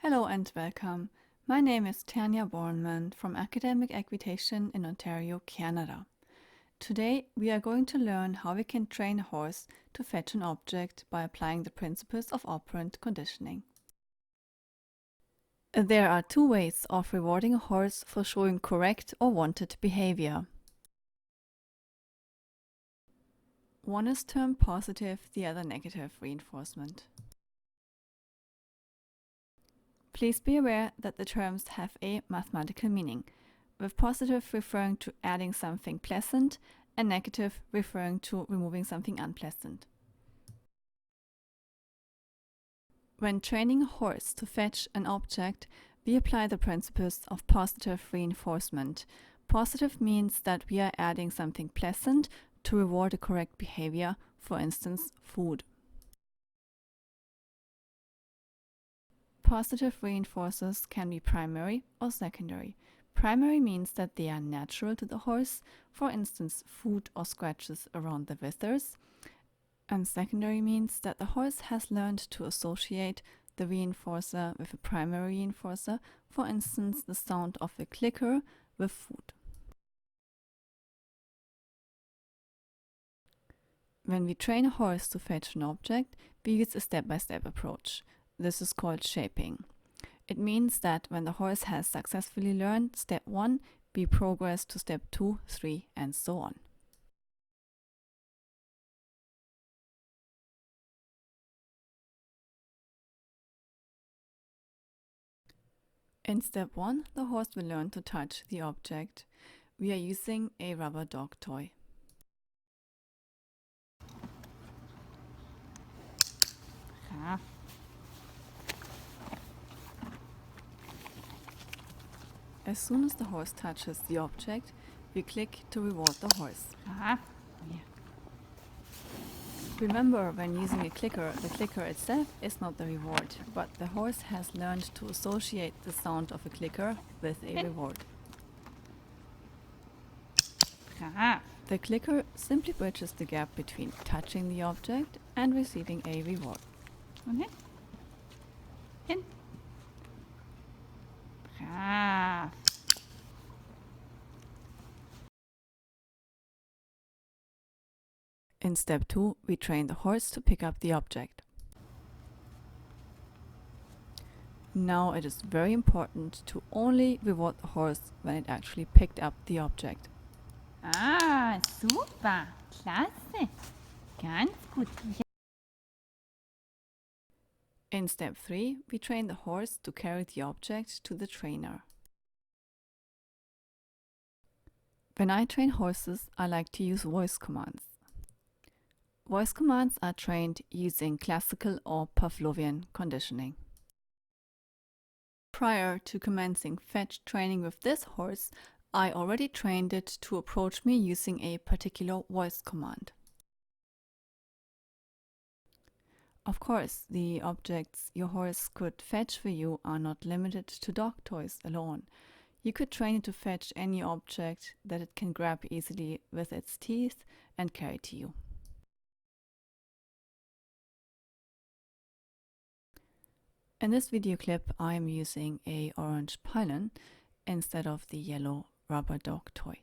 Hello and welcome. My name is Tanya Bornman from Academic Equitation in Ontario, Canada. Today we are going to learn how we can train a horse to fetch an object by applying the principles of operant conditioning. There are two ways of rewarding a horse for showing correct or wanted behavior. One is termed positive, the other negative reinforcement. Please be aware that the terms have a mathematical meaning, with positive referring to adding something pleasant and negative referring to removing something unpleasant. When training a horse to fetch an object, we apply the principles of positive reinforcement. Positive means that we are adding something pleasant to reward a correct behavior, for instance, food. Positive reinforcers can be primary or secondary. Primary means that they are natural to the horse, for instance, food or scratches around the withers. And secondary means that the horse has learned to associate the reinforcer with a primary reinforcer, for instance, the sound of a clicker with food. When we train a horse to fetch an object, we use a step-by-step approach. This is called shaping. It means that when the horse has successfully learned step 1, we progress to step 2, 3, and so on. In step 1, the horse will learn to touch the object. We are using a rubber dog toy. As soon as the horse touches the object, we click to reward the horse. Remember, when using a clicker, the clicker itself is not the reward, but the horse has learned to associate the sound of a clicker with a reward. The clicker simply bridges the gap between touching the object and receiving a reward. In step 2, we train the horse to pick up the object. Now it is very important to only reward the horse when it actually picked up the object. Super, klasse, ganz gut. In step 3, we train the horse to carry the object to the trainer. When I train horses, I like to use voice commands. Voice commands are trained using classical or Pavlovian conditioning. Prior to commencing fetch training with this horse, I already trained it to approach me using a particular voice command. Of course, the objects your horse could fetch for you are not limited to dog toys alone. You could train it to fetch any object that it can grab easily with its teeth and carry to you. In this video clip, I am using an orange pylon instead of the yellow rubber dog toy.